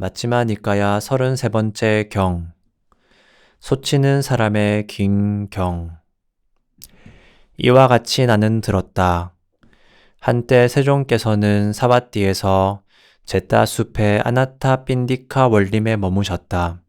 맞지마 니까야 33번째 경. 소치는 사람의 긴 경. 이와 같이 나는 들었다. 한때 세종께서는 사바띠에서 제따 숲의 아나타 빈디카 원림에 머무셨다.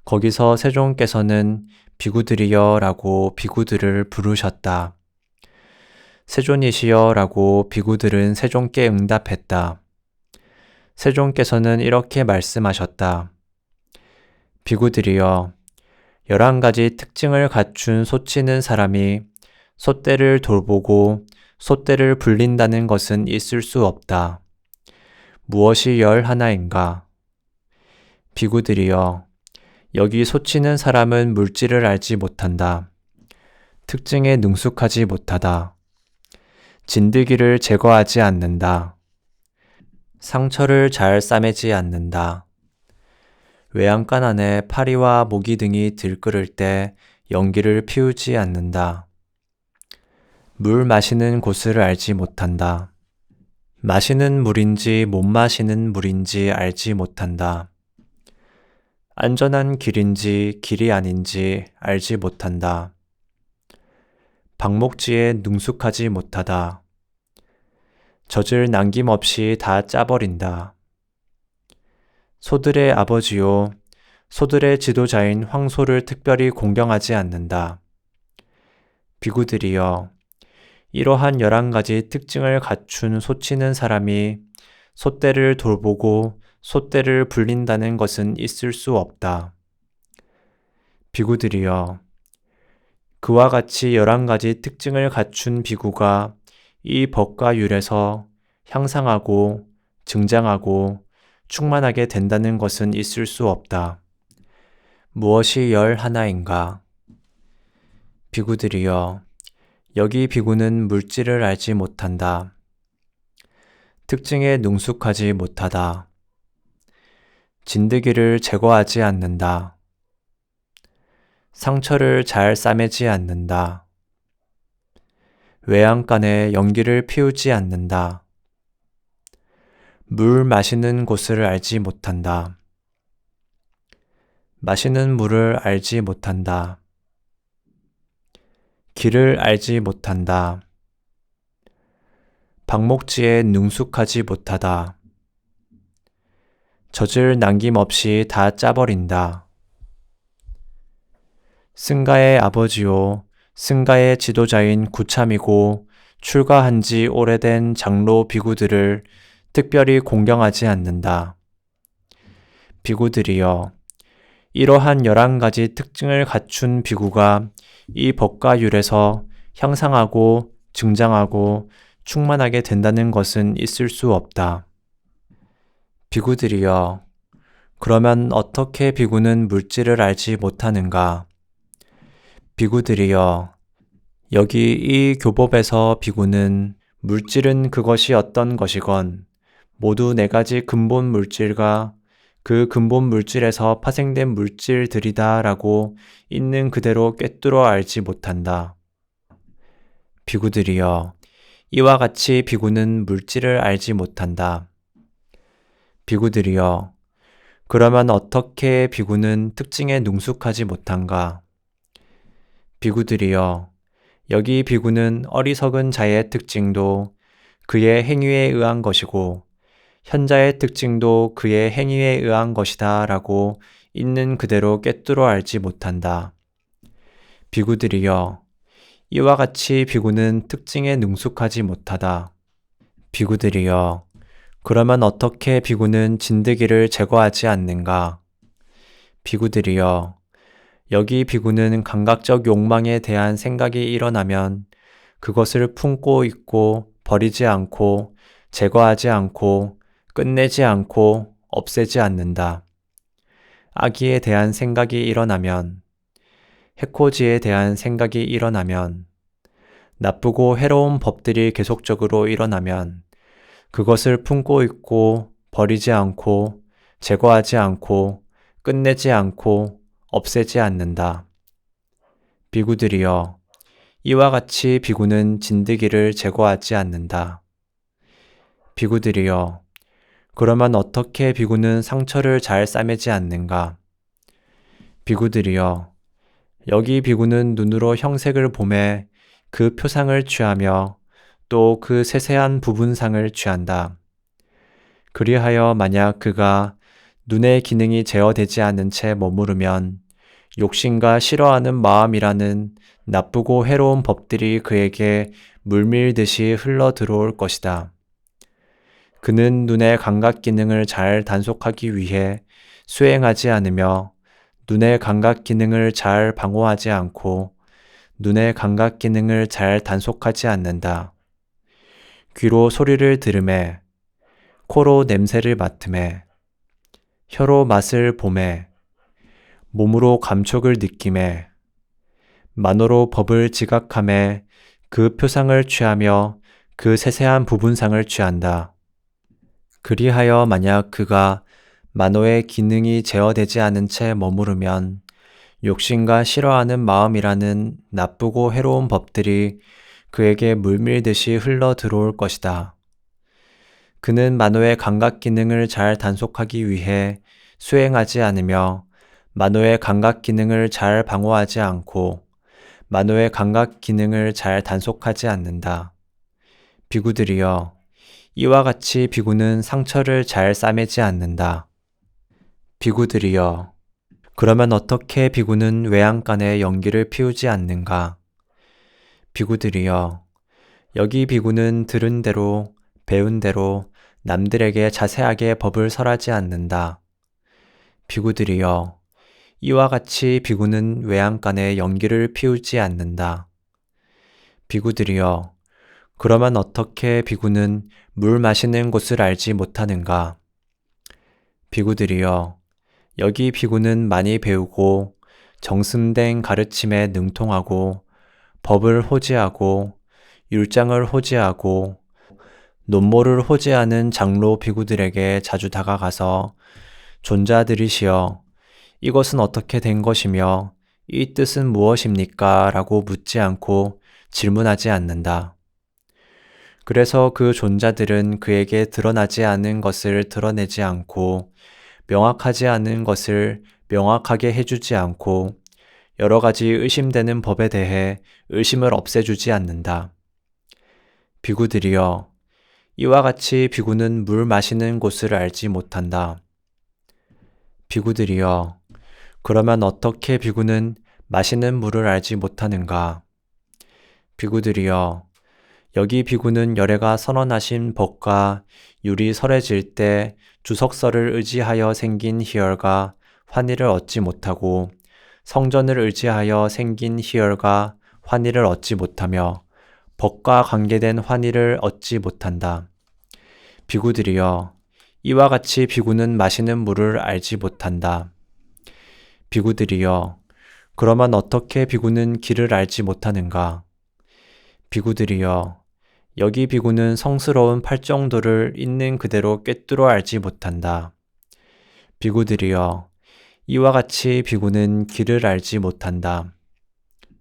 거기서 세종께서는 비구들이여 라고 비구들을 부르셨다. 세존이시여 라고 비구들은 세종께 응답했다. 세종께서는 이렇게 말씀하셨다. 비구들이여, 11가지 특징을 갖춘 소치는 사람이 소떼를 돌보고 소떼를 불린다는 것은 있을 수 없다. 무엇이 11인가? 비구들이여, 여기 소치는 사람은 물질을 알지 못한다. 특징에 능숙하지 못하다. 진드기를 제거하지 않는다. 상처를 잘 싸매지 않는다. 외양간 안에 파리와 모기 등이 들끓을 때 연기를 피우지 않는다. 물 마시는 곳을 알지 못한다. 마시는 물인지 못 마시는 물인지 알지 못한다. 안전한 길인지 길이 아닌지 알지 못한다. 방목지에 능숙하지 못하다. 젖을 남김없이 다 짜버린다. 소들의 아버지요, 소들의 지도자인 황소를 특별히 공경하지 않는다. 비구들이여, 이러한 11가지 특징을 갖춘 소치는 사람이 소떼를 돌보고 소떼를 불린다는 것은 있을 수 없다. 비구들이여, 그와 같이 11가지 특징을 갖춘 비구가 이 법과 율에서 향상하고 증장하고 충만하게 된다는 것은 있을 수 없다. 무엇이 11인가? 비구들이여, 여기 비구는 물질을 알지 못한다. 특징에 능숙하지 못하다. 진드기를 제거하지 않는다. 상처를 잘 싸매지 않는다. 외양간에 연기를 피우지 않는다. 물 마시는 곳을 알지 못한다. 마시는 물을 알지 못한다. 길을 알지 못한다. 방목지에 능숙하지 못하다. 젖을 남김없이 다 짜버린다. 승가의 아버지요, 승가의 지도자인 구참이고 출가한 지 오래된 장로 비구들을 특별히 공경하지 않는다. 비구들이여, 이러한 11가지 특징을 갖춘 비구가 이 법과 율에서 향상하고 증장하고 충만하게 된다는 것은 있을 수 없다. 비구들이여, 그러면 어떻게 비구는 물질을 알지 못하는가? 비구들이여, 여기 이 교법에서 비구는 물질은 그것이 어떤 것이건 모두 4가지 근본 물질과 그 근본 물질에서 파생된 물질들이다 라고 있는 그대로 꿰뚫어 알지 못한다. 비구들이여, 이와 같이 비구는 물질을 알지 못한다. 비구들이여, 그러면 어떻게 비구는 특징에 능숙하지 못한가? 비구들이여, 여기 비구는 어리석은 자의 특징도 그의 행위에 의한 것이고 현자의 특징도 그의 행위에 의한 것이다 라고 있는 그대로 꿰뚫어 알지 못한다. 비구들이여, 이와 같이 비구는 특징에 능숙하지 못하다. 비구들이여, 그러면 어떻게 비구는 진드기를 제거하지 않는가? 비구들이여, 여기 비구는 감각적 욕망에 대한 생각이 일어나면 그것을 품고 있고 버리지 않고 제거하지 않고 끝내지 않고 없애지 않는다. 악의에 대한 생각이 일어나면, 해코지에 대한 생각이 일어나면, 나쁘고 해로운 법들이 계속적으로 일어나면 그것을 품고 있고 버리지 않고 제거하지 않고 끝내지 않고 없애지 않는다. 비구들이여, 이와 같이 비구는 진드기를 제거하지 않는다. 비구들이여, 그러면 어떻게 비구는 상처를 잘 싸매지 않는가? 비구들이여, 여기 비구는 눈으로 형색을 보매 그 표상을 취하며 또 그 세세한 부분상을 취한다. 그리하여 만약 그가 눈의 기능이 제어되지 않은 채 머무르면 욕심과 싫어하는 마음이라는 나쁘고 해로운 법들이 그에게 물밀듯이 흘러 들어올 것이다. 그는 눈의 감각 기능을 잘 단속하기 위해 수행하지 않으며 눈의 감각 기능을 잘 방어하지 않고 눈의 감각 기능을 잘 단속하지 않는다. 귀로 소리를 들음에, 코로 냄새를 맡음에, 혀로 맛을 보매, 몸으로 감촉을 느낌에, 만호로 법을 지각함에 그 표상을 취하며 그 세세한 부분상을 취한다. 그리하여 만약 그가 만호의 기능이 제어되지 않은 채 머무르면 욕심과 싫어하는 마음이라는 나쁘고 해로운 법들이 그에게 물밀듯이 흘러 들어올 것이다. 그는 만호의 감각 기능을 잘 단속하기 위해 수행하지 않으며 만호의 감각 기능을 잘 방어하지 않고 만호의 감각 기능을 잘 단속하지 않는다. 비구들이여, 이와 같이 비구는 상처를 잘 싸매지 않는다. 비구들이여, 그러면 어떻게 비구는 외양간에 연기를 피우지 않는가? 비구들이여, 여기 비구는 들은 대로 배운 대로 남들에게 자세하게 법을 설하지 않는다. 비구들이여, 이와 같이 비구는 외양간에 연기를 피우지 않는다. 비구들이여, 그러면 어떻게 비구는 물 마시는 곳을 알지 못하는가? 비구들이여, 여기 비구는 많이 배우고 정승된 가르침에 능통하고 법을 호지하고 율장을 호지하고 논모를 호지하는 장로 비구들에게 자주 다가가서 존자들이시여, 이것은 어떻게 된 것이며 이 뜻은 무엇입니까? 라고 묻지 않고 질문하지 않는다. 그래서 그 존자들은 그에게 드러나지 않은 것을 드러내지 않고 명확하지 않은 것을 명확하게 해주지 않고 여러 가지 의심되는 법에 대해 의심을 없애주지 않는다. 비구들이여, 이와 같이 비구는 물 마시는 곳을 알지 못한다. 비구들이여, 그러면 어떻게 비구는 마시는 물을 알지 못하는가? 비구들이여, 여기 비구는 열애가 선언하신 법과 율이 설해질 때 주석서를 의지하여 생긴 희열과 환희를 얻지 못하고 성전을 의지하여 생긴 희열과 환희를 얻지 못하며 법과 관계된 환희를 얻지 못한다. 비구들이여, 이와 같이 비구는 마시는 물을 알지 못한다. 비구들이여, 그러면 어떻게 비구는 길을 알지 못하는가? 비구들이여, 여기 비구는 성스러운 팔정도를 있는 그대로 꿰뚫어 알지 못한다. 비구들이여, 이와 같이 비구는 길을 알지 못한다.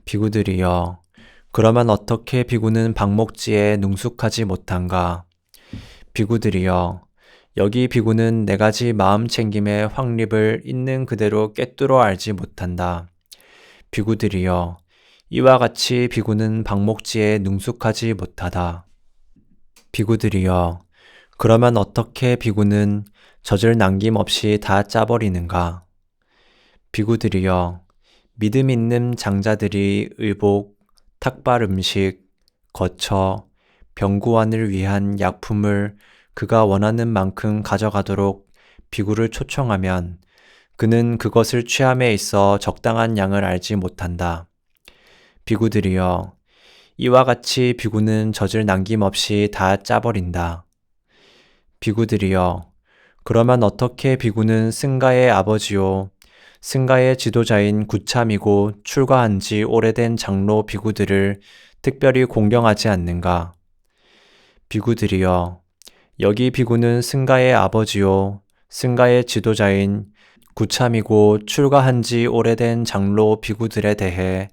비구들이여, 그러면 어떻게 비구는 방목지에 능숙하지 못한가? 비구들이여, 여기 비구는 네 가지 마음 챙김의 확립을 있는 그대로 꿰뚫어 알지 못한다. 비구들이여, 이와 같이 비구는 방목지에 능숙하지 못하다. 비구들이여, 그러면 어떻게 비구는 젖을 남김없이 다 짜버리는가? 비구들이여, 믿음 있는 장자들이 의복, 탁발 음식, 거처, 병구안을 위한 약품을 그가 원하는 만큼 가져가도록 비구를 초청하면 그는 그것을 취함에 있어 적당한 양을 알지 못한다. 비구들이여, 이와 같이 비구는 젖을 남김없이 다 짜버린다. 비구들이여, 그러면 어떻게 비구는 승가의 아버지요 승가의 지도자인 구참이고 출가한 지 오래된 장로 비구들을 특별히 공경하지 않는가? 비구들이여, 여기 비구는 승가의 아버지요 승가의 지도자인 구참이고 출가한 지 오래된 장로 비구들에 대해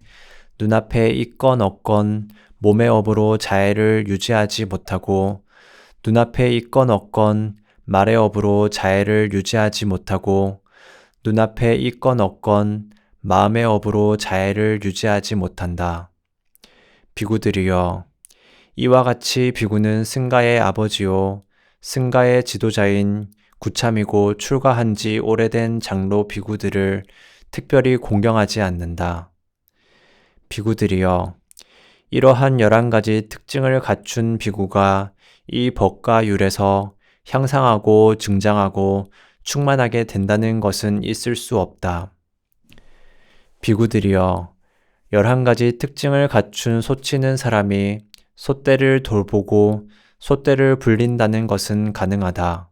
눈앞에 있건 없건 몸의 업으로 자애를 유지하지 못하고 눈앞에 있건 없건 말의 업으로 자애를 유지하지 못하고 눈앞에 있건 없건 마음의 업으로 자애를 유지하지 못한다. 비구들이여, 이와 같이 비구는 승가의 아버지요 승가의 지도자인 구참이고 출가한 지 오래된 장로 비구들을 특별히 공경하지 않는다. 비구들이여, 이러한 11가지 특징을 갖춘 비구가 이 법과 율에서 향상하고 증장하고 충만하게 된다는 것은 있을 수 없다. 비구들이여, 11가지 특징을 갖춘 소치는 사람이 소떼를 돌보고 소떼를 불린다는 것은 가능하다.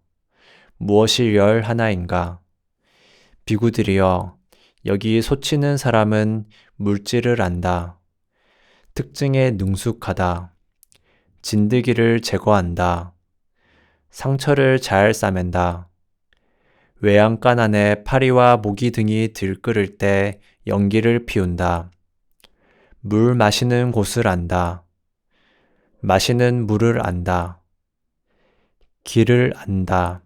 무엇이 11인가? 비구들이여, 여기 소치는 사람은 물질을 안다. 특징에 능숙하다. 진드기를 제거한다. 상처를 잘 싸맨다. 외양간 안에 파리와 모기 등이 들끓을 때 연기를 피운다. 물 마시는 곳을 안다. 마시는 물을 안다. 길을 안다.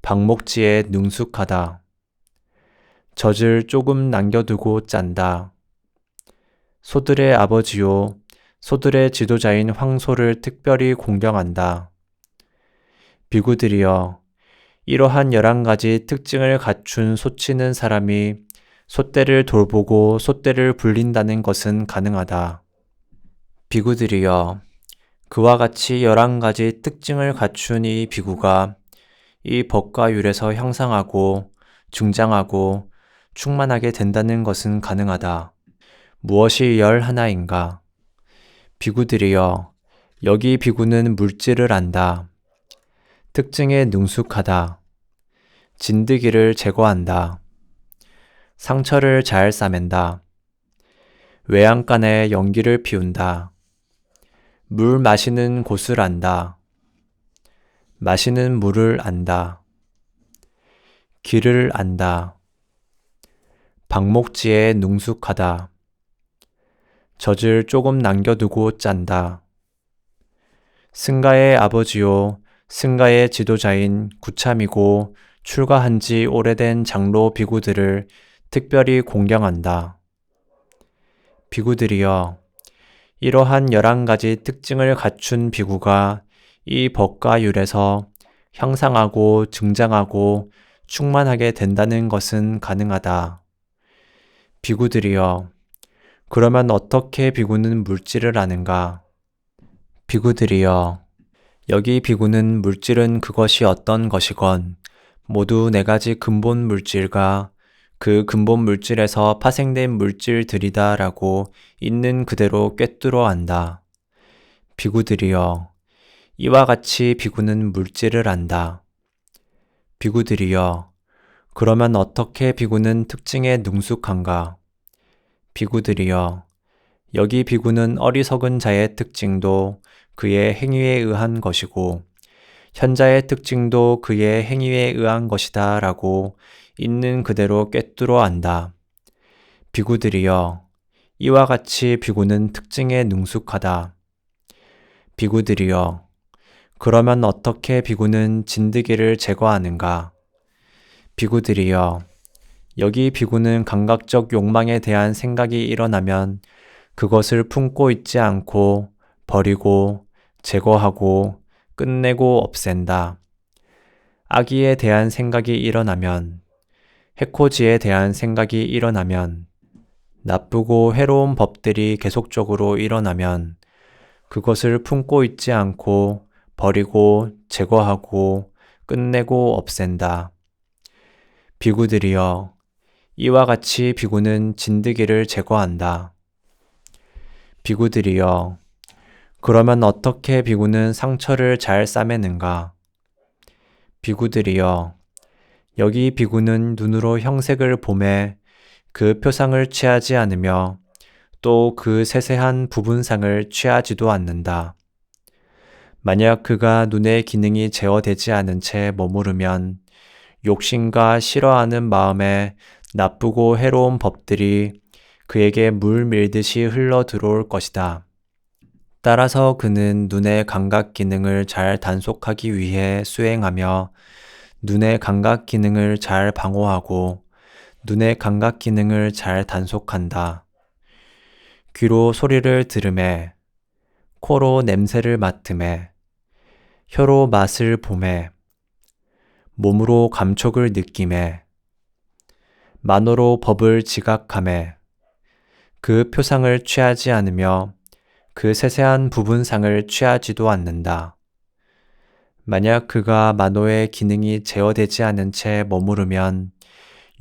방목지에 능숙하다. 젖을 조금 남겨두고 짠다. 소들의 아버지요 소들의 지도자인 황소를 특별히 공경한다. 비구들이여, 이러한 11가지 특징을 갖춘 소치는 사람이 소떼를 돌보고 소떼를 불린다는 것은 가능하다. 비구들이여, 그와 같이 11가지 특징을 갖춘 이 비구가 이 법과 율에서 향상하고 증장하고 충만하게 된다는 것은 가능하다. 무엇이 11인가? 비구들이여, 여기 비구는 물질을 안다. 특징에 능숙하다. 진드기를 제거한다. 상처를 잘 싸맨다. 외양간에 연기를 피운다. 물 마시는 곳을 안다. 마시는 물을 안다. 길을 안다. 방목지에 능숙하다. 젖을 조금 남겨두고 짠다. 승가의 아버지요 승가의 지도자인 구참이고 출가한 지 오래된 장로 비구들을 특별히 공경한다. 비구들이여, 이러한 11가지 특징을 갖춘 비구가 이 법과 율에서 향상하고 증장하고 충만하게 된다는 것은 가능하다. 비구들이여, 그러면 어떻게 비구는 물질을 아는가? 비구들이여, 여기 비구는 물질은 그것이 어떤 것이건 모두 4가지 근본 물질과 그 근본 물질에서 파생된 물질들이다 라고 있는 그대로 꿰뚫어 안다. 비구들이여, 이와 같이 비구는 물질을 안다. 비구들이여, 그러면 어떻게 비구는 특징에 능숙한가? 비구들이여, 여기 비구는 어리석은 자의 특징도 그의 행위에 의한 것이고 현자의 특징도 그의 행위에 의한 것이다 라고 있는 그대로 꿰뚫어 안다. 비구들이여, 이와 같이 비구는 특징에 능숙하다. 비구들이여, 그러면 어떻게 비구는 진드기를 제거하는가? 비구들이여, 여기 비구는 감각적 욕망에 대한 생각이 일어나면 그것을 품고 있지 않고 버리고 제거하고 끝내고 없앤다. 악의에 대한 생각이 일어나면, 해코지에 대한 생각이 일어나면, 나쁘고 해로운 법들이 계속적으로 일어나면 그것을 품고 있지 않고 버리고 제거하고 끝내고 없앤다. 비구들이여, 이와 같이 비구는 진드기를 제거한다. 비구들이여, 그러면 어떻게 비구는 상처를 잘 싸매는가? 비구들이여, 여기 비구는 눈으로 형색을 보매 그 표상을 취하지 않으며 또 그 세세한 부분상을 취하지도 않는다. 만약 그가 눈의 기능이 제어되지 않은 채 머무르면 욕심과 싫어하는 마음에 나쁘고 해로운 법들이 그에게 물 밀듯이 흘러 들어올 것이다. 따라서 그는 눈의 감각 기능을 잘 단속하기 위해 수행하며 눈의 감각 기능을 잘 방어하고 눈의 감각 기능을 잘 단속한다. 귀로 소리를 들음에, 코로 냄새를 맡음에, 혀로 맛을 봄에, 몸으로 감촉을 느낌에, 만호로 법을 지각함에, 그 표상을 취하지 않으며 그 세세한 부분상을 취하지도 않는다. 만약 그가 만호의 기능이 제어되지 않은 채 머무르면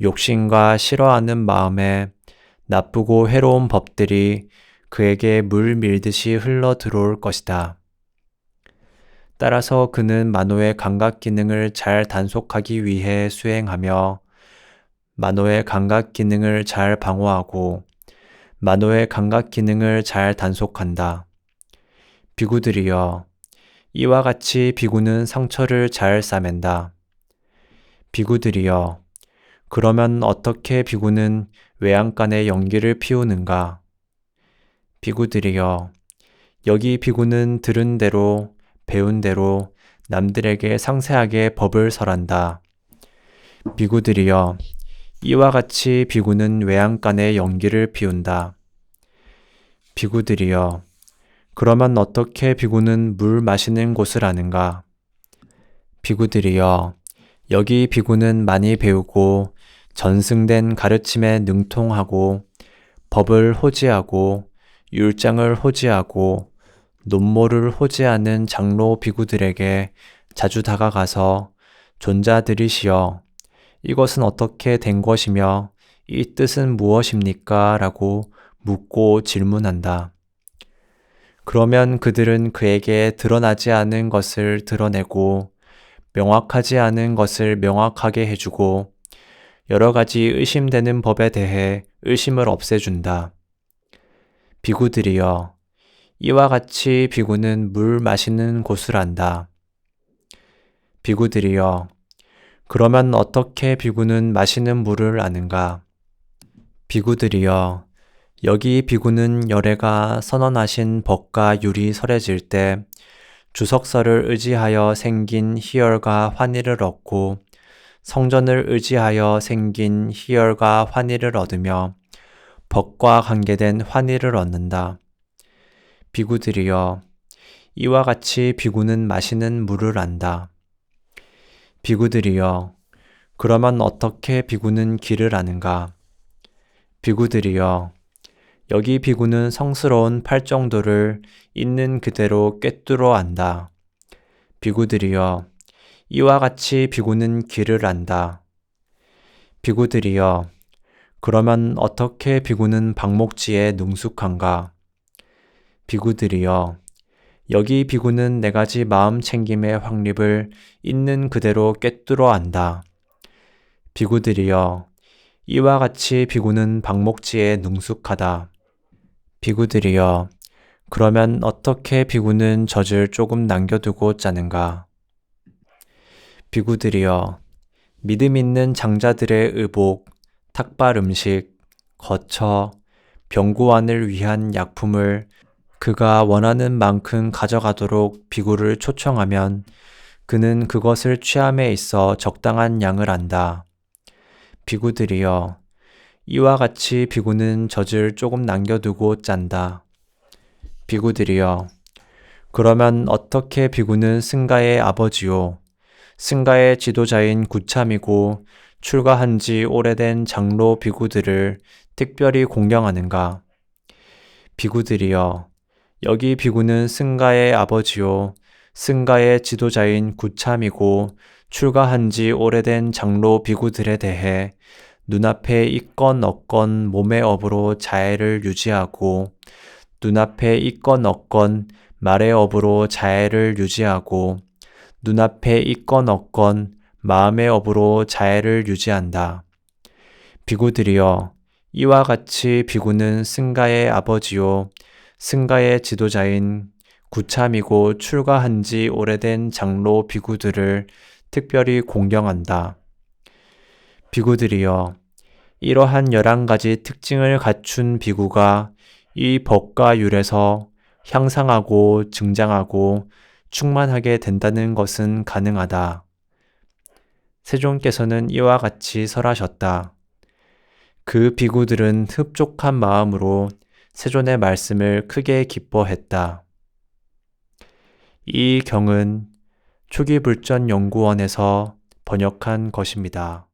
욕심과 싫어하는 마음에 나쁘고 해로운 법들이 그에게 물 밀듯이 흘러 들어올 것이다. 따라서 그는 만호의 감각 기능을 잘 단속하기 위해 수행하며 만호의 감각 기능을 잘 방어하고 만호의 감각 기능을 잘 단속한다. 비구들이여, 이와 같이 비구는 상처를 잘 싸맨다. 비구들이여, 그러면 어떻게 비구는 외양간에 연기를 피우는가? 비구들이여, 여기 비구는 들은 대로 배운 대로 남들에게 상세하게 법을 설한다. 비구들이여, 이와 같이 비구는 외양간에 연기를 피운다. 비구들이여, 그러면 어떻게 비구는 물 마시는 곳을 아는가? 비구들이여, 여기 비구는 많이 배우고 전승된 가르침에 능통하고 법을 호지하고 율장을 호지하고 논모를 호지하는 장로 비구들에게 자주 다가가서 존자들이시여, 이것은 어떻게 된 것이며 이 뜻은 무엇입니까? 라고 묻고 질문한다. 그러면 그들은 그에게 드러나지 않은 것을 드러내고 명확하지 않은 것을 명확하게 해주고 여러 가지 의심되는 법에 대해 의심을 없애준다. 비구들이여, 이와 같이 비구는 물 마시는 곳을 안다. 비구들이여, 그러면 어떻게 비구는 마시는 물을 아는가? 비구들이여, 여기 비구는 열애가 선언하신 법과 율이 설해질 때 주석서를 의지하여 생긴 희열과 환희를 얻고 성전을 의지하여 생긴 희열과 환희를 얻으며 법과 관계된 환희를 얻는다. 비구들이여, 이와 같이 비구는 마시는 물을 안다. 비구들이여, 그러면 어떻게 비구는 길을 아는가? 비구들이여, 여기 비구는 성스러운 팔정도를 있는 그대로 꿰뚫어 안다. 비구들이여, 이와 같이 비구는 길을 안다. 비구들이여, 그러면 어떻게 비구는 방목지에 능숙한가? 비구들이여, 여기 비구는 네 가지 마음 챙김의 확립을 있는 그대로 꿰뚫어 안다. 비구들이여, 이와 같이 비구는 방목지에 능숙하다. 비구들이여, 그러면 어떻게 비구는 젖을 조금 남겨두고 짜는가? 비구들이여, 믿음 있는 장자들의 의복, 탁발 음식, 거처, 병고안을 위한 약품을 그가 원하는 만큼 가져가도록 비구를 초청하면 그는 그것을 취함에 있어 적당한 양을 안다. 비구들이여, 이와 같이 비구는 젖을 조금 남겨두고 짠다. 비구들이여, 그러면 어떻게 비구는 승가의 아버지요, 승가의 지도자인 구참이고 출가한 지 오래된 장로 비구들을 특별히 공경하는가? 비구들이여, 여기 비구는 승가의 아버지요, 승가의 지도자인 구참이고 출가한 지 오래된 장로 비구들에 대해 눈앞에 있건 없건 몸의 업으로 자애를 유지하고 눈앞에 있건 없건 말의 업으로 자애를 유지하고 눈앞에 있건 없건 마음의 업으로 자애를 유지한다. 비구들이여, 이와 같이 비구는 승가의 아버지요, 승가의 지도자인 구참이고 출가한 지 오래된 장로 비구들을 특별히 공경한다. 비구들이여, 이러한 11가지 특징을 갖춘 비구가 이 법과 율에서 향상하고 증장하고 충만하게 된다는 것은 가능하다. 세존께서는 이와 같이 설하셨다. 그 비구들은 흡족한 마음으로 세존의 말씀을 크게 기뻐했다. 이 경은 초기불전연구원에서 번역한 것입니다.